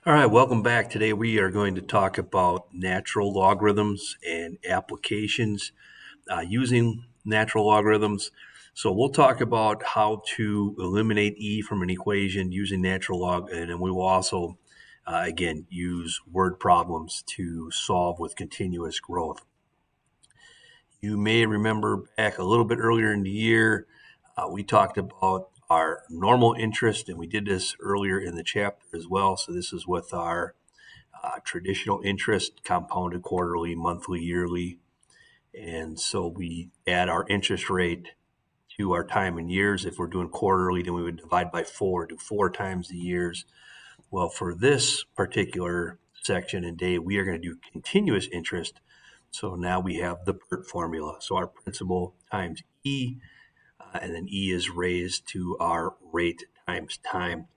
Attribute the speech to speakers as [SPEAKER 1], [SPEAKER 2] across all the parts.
[SPEAKER 1] All right, welcome back. Today we are going to talk about natural logarithms and applications using natural logarithms. So we'll talk about how to eliminate e from an equation using natural log, and then we will also, again, use word problems to solve with continuous growth. You may remember back a little bit earlier in the year, we talked about our normal interest, and we did this earlier in the chapter as well. So this is with our traditional interest, compounded quarterly, monthly, yearly. And so we add our interest rate to our time in years. If we're doing quarterly, then we would divide by 4, do 4 times the years. Well, for this particular section and day, we are going to do continuous interest. So now we have the PERT formula. So our principal times E, and then E is raised to our rate times time.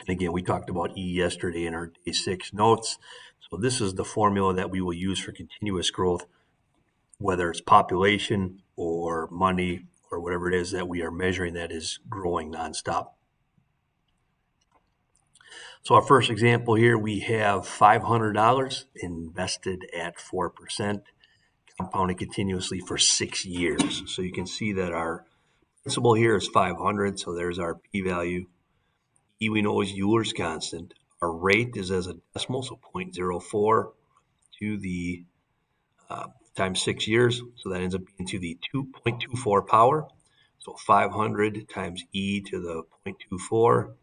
[SPEAKER 1] And again, we talked about E yesterday in our day 6 notes. So this is the formula that we will use for continuous growth, whether it's population or money or whatever it is that we are measuring that is growing nonstop. So our first example here, we have $500 invested at 4%, compounded continuously for 6 years. So you can see that our principal here is 500, so there's our p-value. E we know is Euler's constant. Our rate is as a decimal, so 0.04 to the times 6 years, so that ends up being to the 2.24 power. So 500 times e to the 0.24,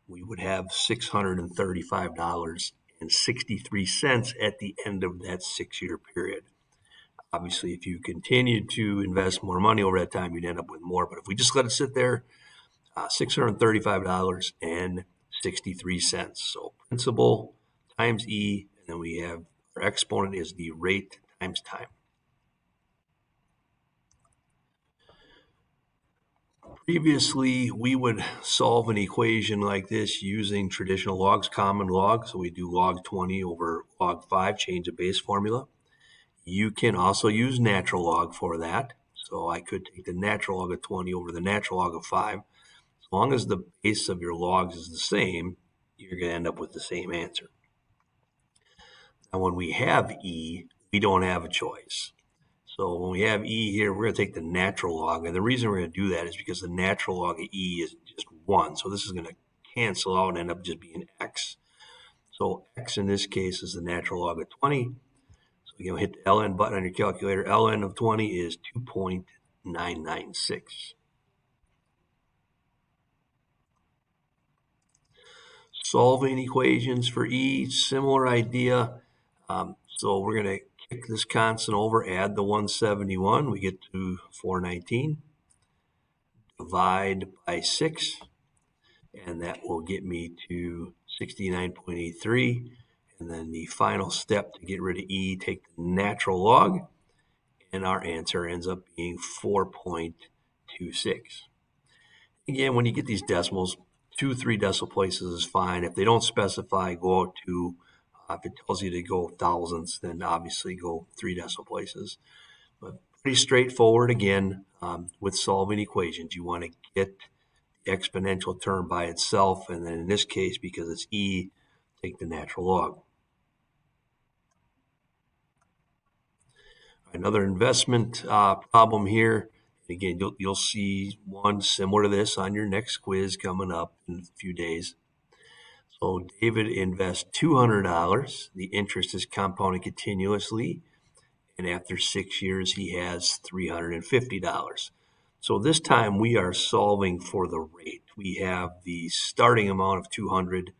[SPEAKER 1] we would have $635.63 at the end of that 6-year period. Obviously, if you continue to invest more money over that time, you'd end up with more. But if we just let it sit there, $635.63. So principal times E, and then we have our exponent is the rate times time. Previously, we would solve an equation like this using traditional logs, common log. So we do log 20 over log 5, change the base formula. You can also use natural log for that. So I could take the natural log of 20 over the natural log of 5. As long as the base of your logs is the same, you're going to end up with the same answer. Now, when we have E, we don't have a choice. So when we have E here, we're going to take the natural log. And the reason we're going to do that is because the natural log of E is just 1. So this is going to cancel out and end up just being X. So X in this case is the natural log of 20. So you hit the ln button on your calculator. ln of 20 is 2.996. Solving equations for E, similar idea. So we're going to kick this constant over, add the 171. We get to 419. Divide by 6. And that will get me to 69.83. And then the final step to get rid of E, take the natural log. And our answer ends up being 4.26. Again, when you get these decimals, 2, 3 decimal places is fine. If they don't specify, go out to, if it tells you to go thousandths, then obviously go 3 decimal places. But pretty straightforward again with solving equations. You want to get the exponential term by itself, and then in this case, because it's E, take the natural log. Another investment problem here. Again, you'll see one similar to this on your next quiz coming up in a few days. So David invests $200. The interest is compounded continuously. And after 6 years, he has $350. So this time we are solving for the rate. We have the starting amount of 200.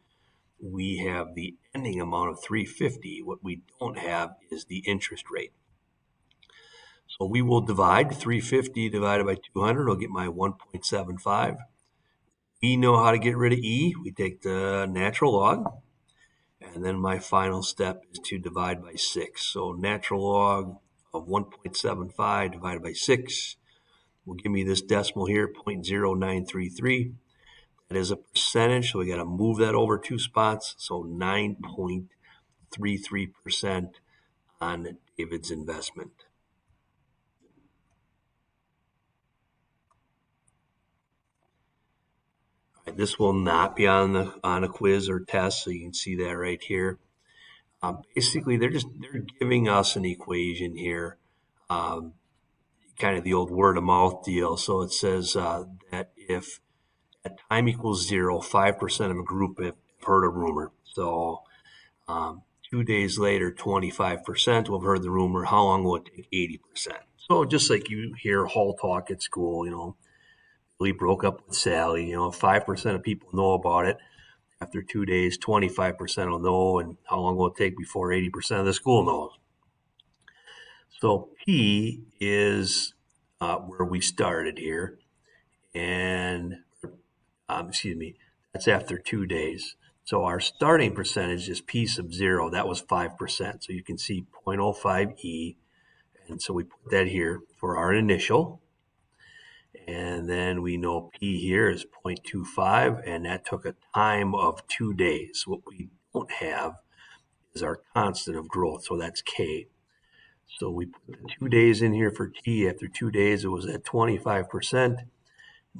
[SPEAKER 1] We have the ending amount of 350. What we don't have is the interest rate. So we will divide 350 divided by 200. I'll get my 1.75. We know how to get rid of E. We take the natural log. And then my final step is to divide by 6. So natural log of 1.75 divided by 6 will give me this decimal here, 0.0933. That is a percentage, so we got to move that over 2 spots. So 9.33% on David's investment. This will not be on a quiz or test, so you can see that right here. Basically, they're giving us an equation here, um, kind of the old word of mouth deal. So it says that if at time equals 0, 5% of a group have heard a rumor. So 2 days later, 25% will have heard the rumor. How long will it take? 80%. So just like you hear hall talk at school, Billy broke up with Sally. 5% of people know about it. After 2 days, 25% will know, and how long will it take before 80% of the school knows? So P is where we started here, and excuse me, that's after 2 days. So our starting percentage is P sub 0. That was 5%. So you can see 0.05E, and so we put that here for our initial. And then we know P here is 0.25, and that took a time of 2 days. What we don't have is our constant of growth, so that's K. So we put the 2 days in here for T. After 2 days, it was at 25%.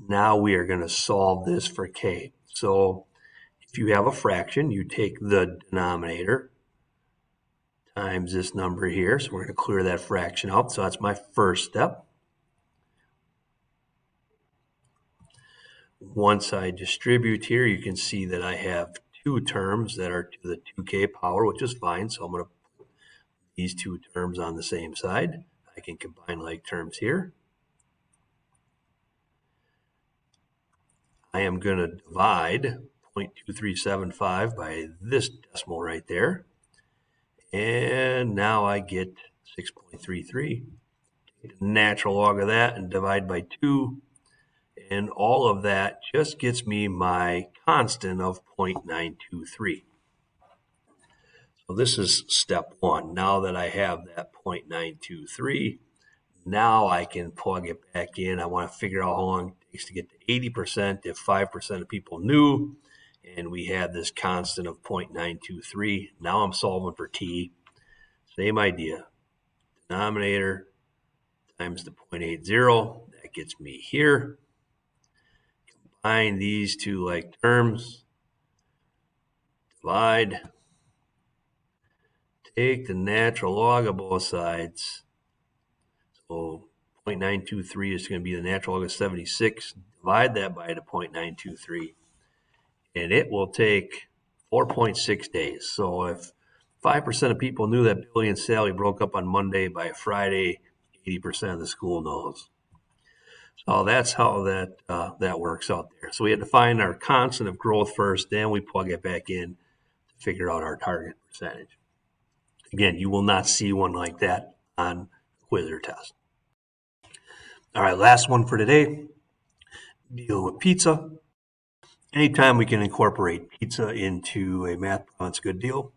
[SPEAKER 1] Now we are going to solve this for K. So if you have a fraction, you take the denominator times this number here. So we're going to clear that fraction out. So that's my first step. Once I distribute here, you can see that I have two terms that are to the 2k power, which is fine. So I'm going to put these two terms on the same side. I can combine like terms here. I am going to divide 0.2375 by this decimal right there. And now I get 6.33. Take the natural log of that and divide by 2. And all of that just gets me my constant of 0.923. So this is step one. Now that I have that 0.923, now I can plug it back in. I want to figure out how long it takes to get to 80% if 5% of people knew, and we had this constant of 0.923. Now I'm solving for T. Same idea. Denominator times the 0.80. That gets me here. Combine these two like terms. Divide. Take the natural log of both sides. So 0.923 is going to be the natural log of 76. Divide that by the 0.923. And it will take 4.6 days. So if 5% of people knew that Billy and Sally broke up on Monday, by Friday, 80% of the school knows. So that's how that works out there. So we had to find our constant of growth first, then we plug it back in to figure out our target percentage. Again, you will not see one like that on quiz or test. All right, last one for today. Deal with pizza. Anytime we can incorporate pizza into a math problem, it's a good deal.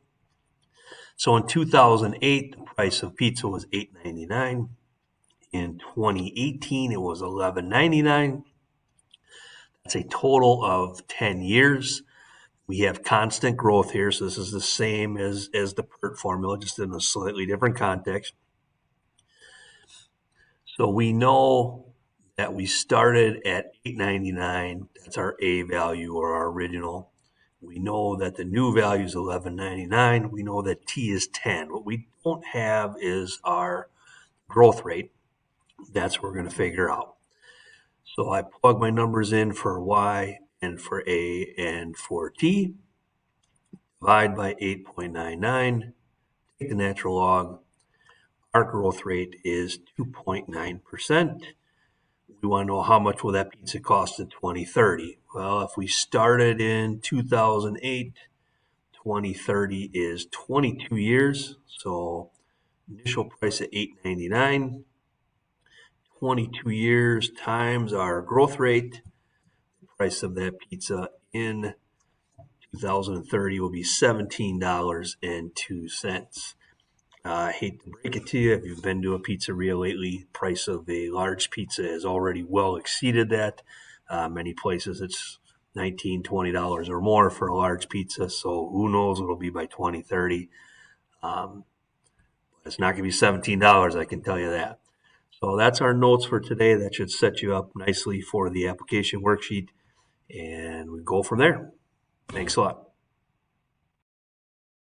[SPEAKER 1] So in 2008, the price of pizza was $8.99. In 2018, it was $11.99. That's a total of 10 years. We have constant growth here, so this is the same as the PERT formula, just in a slightly different context. So we know that we started at $8.99. That's our A value, or our original. We know that the new value is $11.99. We know that T is 10. What we don't have is our growth rate. That's what we're going to figure out. So I plug my numbers in for Y and for A and for T. Divide by 8.99. Take the natural log. Our growth rate is 2.9%. We want to know how much will that pizza cost in 2030. Well, if we started in 2008, 2030 is 22 years. So initial price at $8.99. 22 years times our growth rate. The price of that pizza in 2030 will be $17.02. I hate to break it to you, if you've been to a pizzeria lately, price of a large pizza has already well exceeded that. Many places it's $19, $20 or more for a large pizza, so who knows what it'll be by 2030. It's not going to be $17, I can tell you that. So that's our notes for today. That should set you up nicely for the application worksheet. and we go from there. Thanks a lot.